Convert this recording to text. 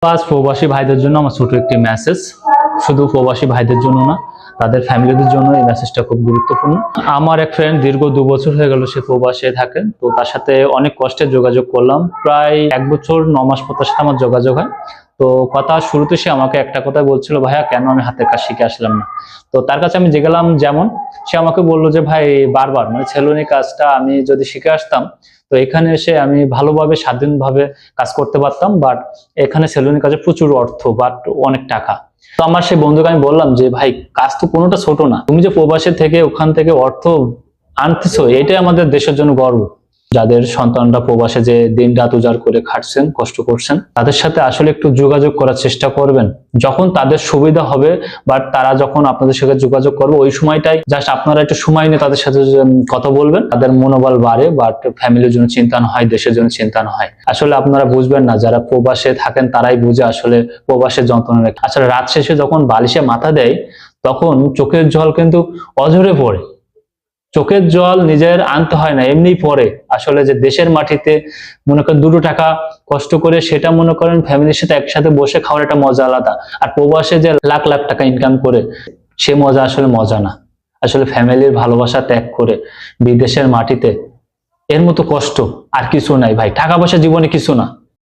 আজ প্রবাসী ভাইদের জন্য আমার ছোট একটি মেসেজ, শুধু প্রবাসী ভাইদের জন্য না, তাদের ফ্যামিলিদের জন্য এই মেসেজটা খুব গুরুত্বপূর্ণ। আমার এক ফ্রেন্ড দীর্ঘ 2 বছর হয়ে গেল সে প্রবাসে থাকেন, তো তার সাথে অনেক কষ্টে যোগাযোগ করলাম। প্রায় 1 বছর 9 মাস পর তার সাথে আমার যোগাযোগ হয়। তো কথা শুরুতে সে আমাকে একটা কথা বলছিল, ভাইয়া কেন আমি হাতের কাজ শিখে আসলাম না। তো তার কাছে আমি গেলাম, যেমন সে আমাকে বললো যে ভাই বারবার মানে সেলুনি কাজটা আমি যদি শিখে আসতাম তো এখানে এসে আমি ভালোভাবে স্বাধীনভাবে কাজ করতে পারতাম, বাট এখানে সেলুনি কাজে প্রচুর অর্থ, বাট অনেক টাকা। তো আমার সেই বন্ধুকে আমি বললাম যে ভাই কাজ তো কোনোটা ছোট না, তুমি যে প্রবাসে থেকে ওখান থেকে অর্থ আনতেছো এটাই আমাদের দেশের জন্য গর্ব। যাদের সন্তানরা প্রবাসে যে দিন রাত উজাড় করে খাটছেন, কষ্ট করছেন, তাদের সাথে আসলে একটু যোগাযোগ করার চেষ্টা করবেন যখন তাদের সুবিধা হবে, বাট তারা যখন আপনাদের সাথে যোগাযোগ করবে ওই সময়টাই জাস্ট আপনারা একটু সময় নিয়ে তাদের সাথে কথা বলবেন, তাদের মনোবল বাড়ে, বাট ফ্যামিলির জন্য চিন্তা না হয়, দেশের জন্য চিন্তা না হয়। আসলে আপনারা বুঝবেন না, যারা প্রবাসে থাকেন তারাই বুঝে আসলে প্রবাসের যন্ত্রণা। আসলে রাত শেষে যখন বালিশে মাথা দেয় তখন চোখের জল কিন্তু অঝরে পড়ে। চোখের জল নিজের আনতে হয় না, এমনি পড়ে। আসলে যে দেশের মাটিতে মনে করেন 2 টাকা কষ্ট করে সেটা মনে করেন ফ্যামিলির সাথে একসাথে বসে খাওয়ার একটা মজা আলাদা, আর প্রবাসে যে লাখ লাখ টাকা ইনকাম করে সে মজা আসলে মজা না। আসলে ফ্যামিলির ভালোবাসা ত্যাগ করে বিদেশের মাটিতে এর মতো কষ্ট আর কিছু নাই ভাই, টাকা পয়সা জীবনে কিছু না।